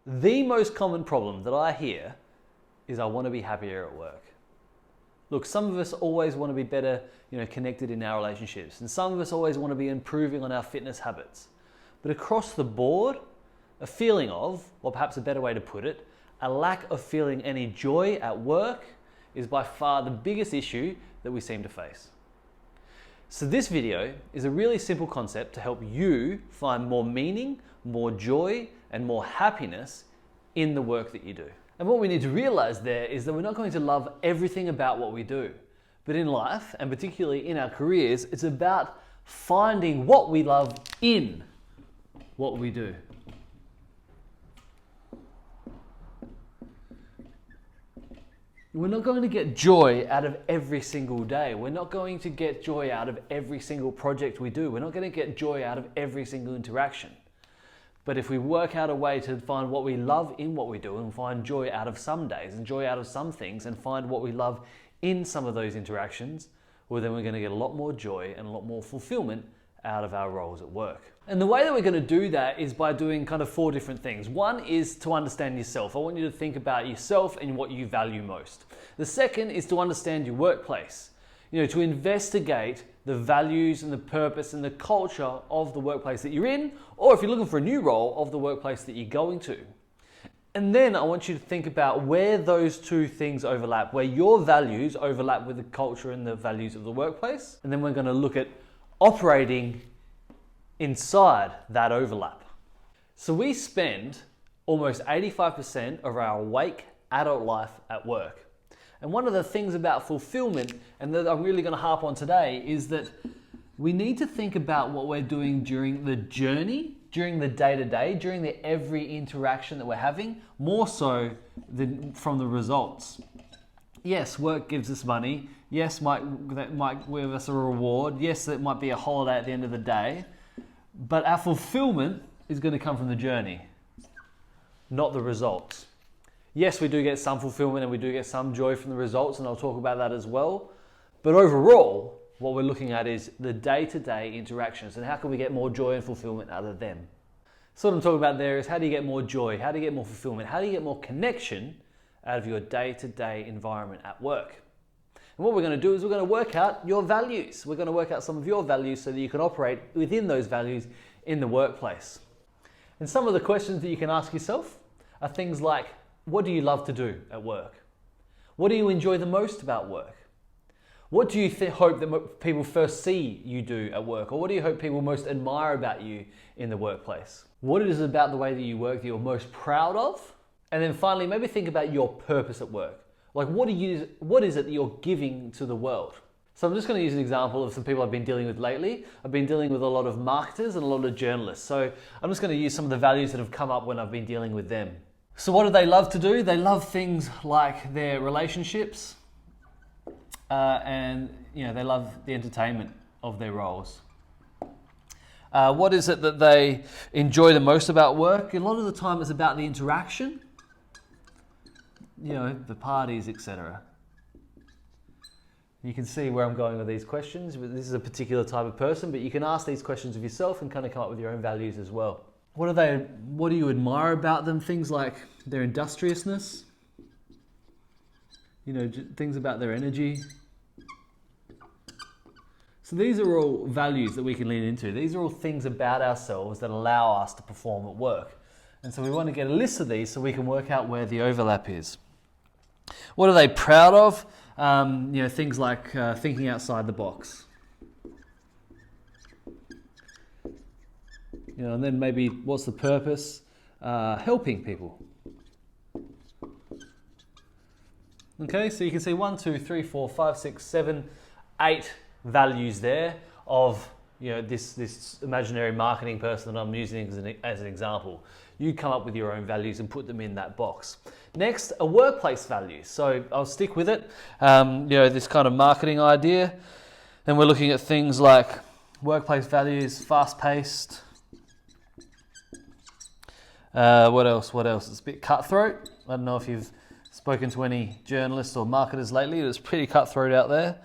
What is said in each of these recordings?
The most common problem that I hear is I want to be happier at work. Look, some of us always want to be better, connected in our relationships, and some of us always want to be improving on our fitness habits. But across the board, a feeling of, or perhaps a better way to put it, a lack of feeling any joy at work is by far the biggest issue that we seem to face. So this video is a really simple concept to help you find more meaning, more joy, and more happiness in the work that you do. And what we need to realize there is that we're not going to love everything about what we do. But in life, and particularly in our careers, it's about finding what we love in what we do. We're not going to get joy out of every single day. We're not going to get joy out of every single project we do. We're not going to get joy out of every single interaction. But if we work out a way to find what we love in what we do and find joy out of some days and joy out of some things and find what we love in some of those interactions, well, then we're going to get a lot more joy and a lot more fulfillment out of our roles at work. And the way that we're going to do that is by doing kind of 4 different things. One is to understand yourself. I want you to think about yourself and what you value most. The second is to understand your workplace. To investigate the values and the purpose and the culture of the workplace that you're in, or if you're looking for a new role, of the workplace that you're going to. And then I want you to think about where those 2 things overlap, where your values overlap with the culture and the values of the workplace. And then we're going to look at operating inside that overlap. So we spend almost 85% of our awake adult life at work. And one of the things about fulfillment, and that I'm really going to harp on today, is that we need to think about what we're doing during the journey, during the day-to-day, during the every interaction that we're having, more so than from the results. Yes, work gives us money. Yes, that might give us a reward. Yes, it might be a holiday at the end of the day. But our fulfillment is going to come from the journey, not the results. Yes, we do get some fulfillment and we do get some joy from the results, and I'll talk about that as well. But overall, what we're looking at is the day-to-day interactions and how can we get more joy and fulfillment out of them. So what I'm talking about there is how do you get more joy? How do you get more fulfillment? How do you get more connection out of your day-to-day environment at work? And what we're going to do is we're going to work out your values. We're going to work out some of your values so that you can operate within those values in the workplace. And some of the questions that you can ask yourself are things like, what do you love to do at work? What do you enjoy the most about work? What do you hope that people first see you do at work? Or what do you hope people most admire about you in the workplace? What is it about the way that you work that you're most proud of? And then finally, maybe think about your purpose at work. Like what is it that you're giving to the world? So I'm just going to use an example of some people I've been dealing with lately. I've been dealing with a lot of marketers and a lot of journalists. So I'm just going to use some of the values that have come up when I've been dealing with them. So what do they love to do? They love things like their relationships and they love the entertainment of their roles. What is it that they enjoy the most about work? A lot of the time it's about the interaction, the parties, etc. You can see where I'm going with these questions. This is a particular type of person, but you can ask these questions of yourself and kind of come up with your own values as well. What do you admire about them? Things like their industriousness, things about their energy. So these are all values that we can lean into. These are all things about ourselves that allow us to perform at work. And so we want to get a list of these so we can work out where the overlap is. What are they proud of? Things like thinking outside the box. And then maybe what's the purpose? Helping people. Okay, so you can see 1, 2, 3, 4, 5, 6, 7, 8 values there of this imaginary marketing person that I'm using as an example. You come up with your own values and put them in that box. Next, a workplace value. So I'll stick with it. This kind of marketing idea, and we're looking at things like workplace values, fast-paced. What else? It's a bit cutthroat. I don't know if you've spoken to any journalists or marketers lately. It's pretty cutthroat out there.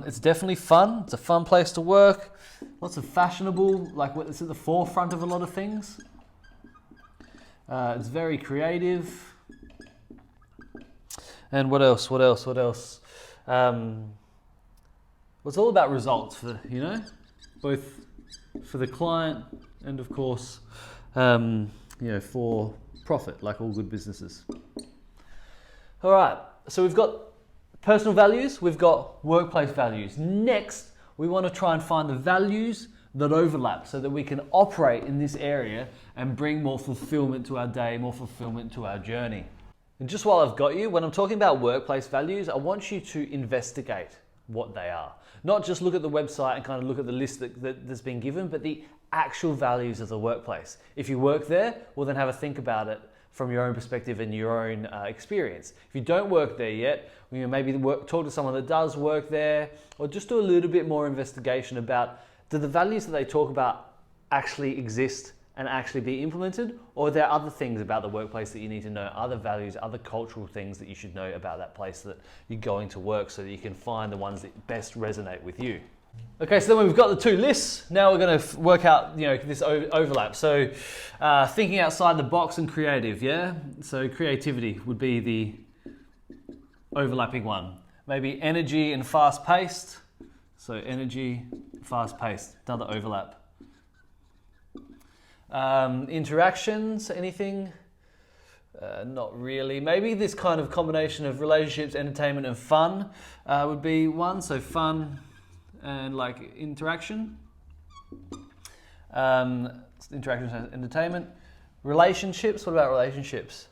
It's definitely fun. It's a fun place to work. Lots of fashionable, like it's at the forefront of a lot of things. It's very creative. And what else? What else? What else? It's all about results for, both for the client and of course, for profit, like all good businesses. All right, so we've got personal values, we've got workplace values. Next, we want to try and find the values that overlap so that we can operate in this area and bring more fulfillment to our day, more fulfillment to our journey. And just while I've got you, when I'm talking about workplace values, I want you to investigate what they are. Not just look at the website and kind of look at the list that's been given, but the actual values of the workplace. If you work there, well then have a think about it from your own perspective and your own experience. If you don't work there yet, maybe talk to someone that does work there, or just do a little bit more investigation about, do the values that they talk about actually exist and actually be implemented, or are there other things about the workplace that you need to know, other values, other cultural things that you should know about that place that you're going to work, so that you can find the ones that best resonate with you. Okay, so then we've got the two lists. Now we're going to work out, this overlap. So thinking outside the box and creative, yeah? So creativity would be the overlapping one. Maybe energy and fast-paced. So energy, fast-paced, another overlap. Interactions, anything? Not really. Maybe this kind of combination of relationships, entertainment and fun would be one. So fun and like interaction. Interaction and entertainment. Relationships, what about relationships?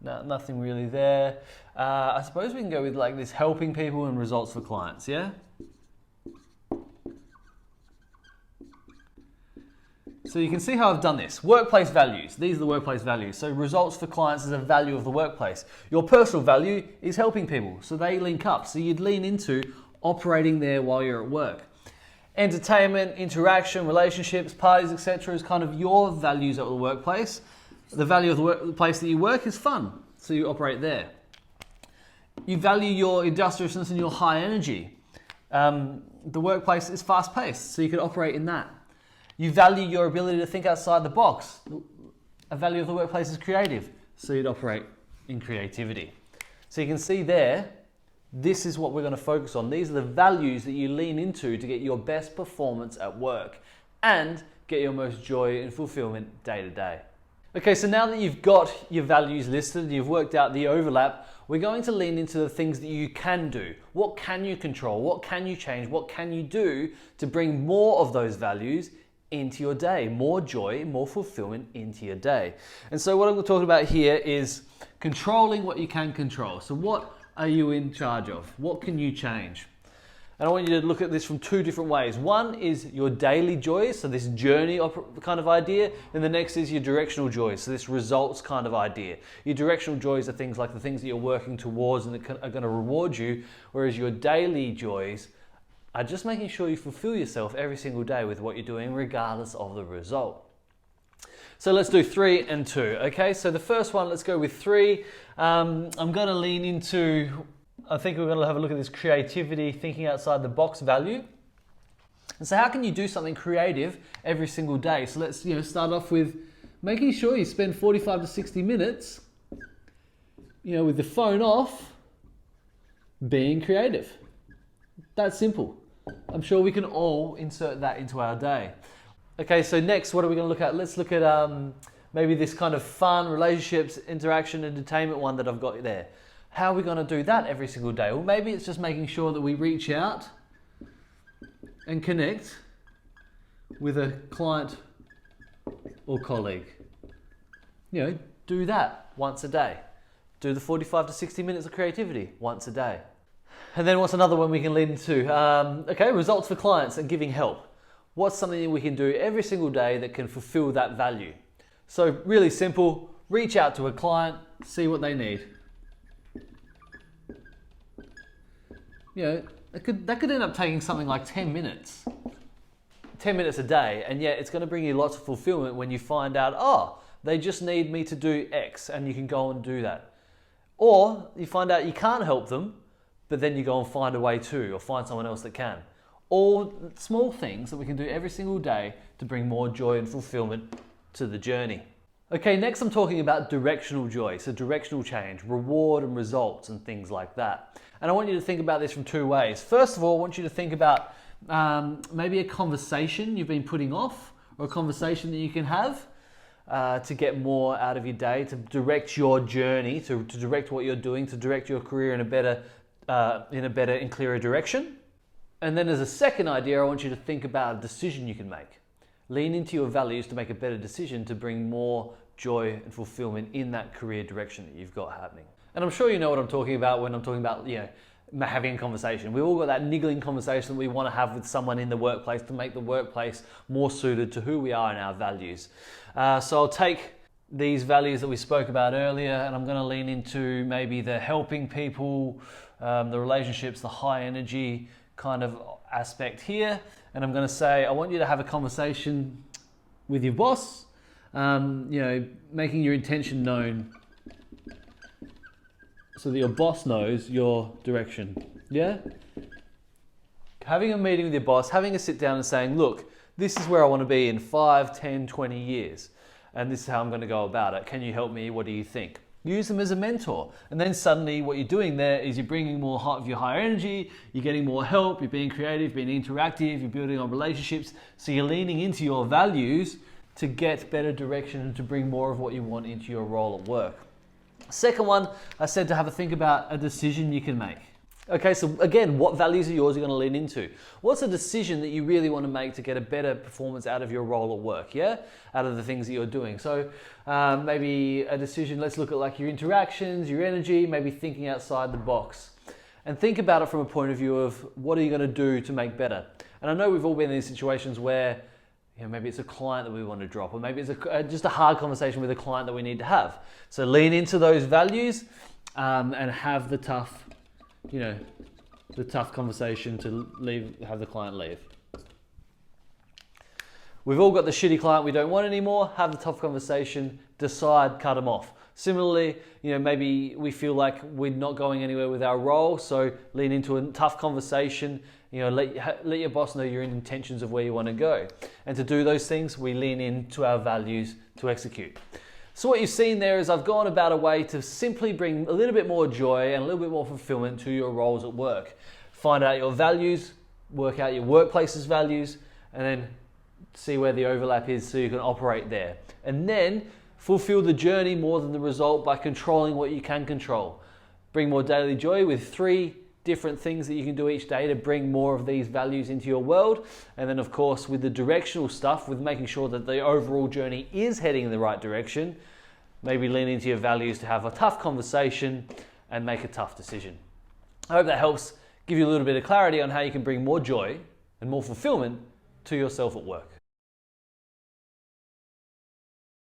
No, nothing really there. I suppose we can go with like this helping people and results for clients, yeah? So you can see how I've done this. Workplace values. These are the workplace values. So results for clients is a value of the workplace. Your personal value is helping people. So they link up. So you'd lean into operating there while you're at work. Entertainment, interaction, relationships, parties, etc. is kind of your values at the workplace. The value of the workplace that you work is fun. So you operate there. You value your industriousness and your high energy. The workplace is fast paced. So you could operate in that. You value your ability to think outside the box. A value of the workplace is creative, so you'd operate in creativity. So you can see there, this is what we're going to focus on. These are the values that you lean into to get your best performance at work and get your most joy and fulfillment day to day. Okay, so now that you've got your values listed, you've worked out the overlap, we're going to lean into the things that you can do. What can you control? What can you change? What can you do to bring more of those values into your day, more joy, more fulfillment into your day? And so what I'm talking about here is controlling what you can control. So what are you in charge of? What can you change? And I want you to look at this from two different ways. One is your daily joys, so this journey kind of idea, and the next is your directional joys, so this results kind of idea. Your directional joys are things like the things that you're working towards and that are going to reward you, whereas your daily joys are just making sure you fulfill yourself every single day with what you're doing, regardless of the result. So let's do 3 and 2. Okay, so the first one, let's go with 3. I'm going to lean into, I think we're going to have a look at this creativity, thinking outside the box value. And so how can you do something creative every single day? So let's start off with making sure you spend 45 to 60 minutes, with the phone off, being creative. That's simple. I'm sure we can all insert that into our day. Okay, so next, what are we going to look at? Let's look at maybe this kind of fun, relationships, interaction, entertainment one that I've got there. How are we going to do that every single day? Well, maybe it's just making sure that we reach out and connect with a client or colleague. Do that once a day. Do the 45 to 60 minutes of creativity once a day. And then what's another one we can lead into? Results for clients and giving help. What's something that we can do every single day that can fulfill that value? So really simple, reach out to a client, see what they need. That could end up taking something like 10 minutes. 10 minutes a day, and yet it's going to bring you lots of fulfillment when you find out, they just need me to do X, and you can go and do that. Or you find out you can't help them, but then you go and find a way to, or find someone else that can. All small things that we can do every single day to bring more joy and fulfillment to the journey. Okay, next I'm talking about directional joy, so directional change, reward and results and things like that. And I want you to think about this from two ways. First of all, I want you to think about maybe a conversation you've been putting off, or a conversation that you can have to get more out of your day, to direct your journey, to direct what you're doing, to direct your career in a better and clearer direction. And then as a second idea, I want you to think about a decision you can make. Lean into your values to make a better decision to bring more joy and fulfillment in that career direction that you've got happening. And I'm sure you know what I'm talking about when I'm talking about, having a conversation. We've all got that niggling conversation that we want to have with someone in the workplace to make the workplace more suited to who we are and our values. So I'll take these values that we spoke about earlier, and I'm going to lean into maybe the helping people, the relationships, the high energy kind of aspect here. And I'm going to say, I want you to have a conversation with your boss, making your intention known so that your boss knows your direction. Yeah? Having a meeting with your boss, having a sit down and saying, look, this is where I want to be in 5, 10, 20 years. And this is how I'm going to go about it. Can you help me? What do you think? Use them as a mentor. And then suddenly what you're doing there is you're bringing more of your higher energy, you're getting more help, you're being creative, being interactive, you're building on relationships. So you're leaning into your values to get better direction and to bring more of what you want into your role at work. Second one, I said to have a think about a decision you can make. Okay, so again, what values are yours you're going to lean into? What's a decision that you really want to make to get a better performance out of your role at work, yeah? Out of the things that you're doing. So maybe a decision, let's look at like your interactions, your energy, maybe thinking outside the box. And think about it from a point of view of what are you going to do to make better? And I know we've all been in these situations where maybe it's a client that we want to drop, or maybe it's just a hard conversation with a client that we need to have. So lean into those values and have the tough conversation to have the client leave. We've all got the shitty client we don't want anymore. Have the tough conversation, decide, cut them off. Similarly, maybe we feel like we're not going anywhere with our role, so lean into a tough conversation. Let your boss know your intentions of where you want to go. And to do those things, we lean into our values to execute. So what you've seen there is I've gone about a way to simply bring a little bit more joy and a little bit more fulfillment to your roles at work. Find out your values, work out your workplace's values, and then see where the overlap is so you can operate there. And then fulfill the journey more than the result by controlling what you can control. Bring more daily joy with 3 different things that you can do each day to bring more of these values into your world. And then of course with the directional stuff, with making sure that the overall journey is heading in the right direction, maybe lean into your values to have a tough conversation and make a tough decision. I hope that helps give you a little bit of clarity on how you can bring more joy and more fulfillment to yourself at work.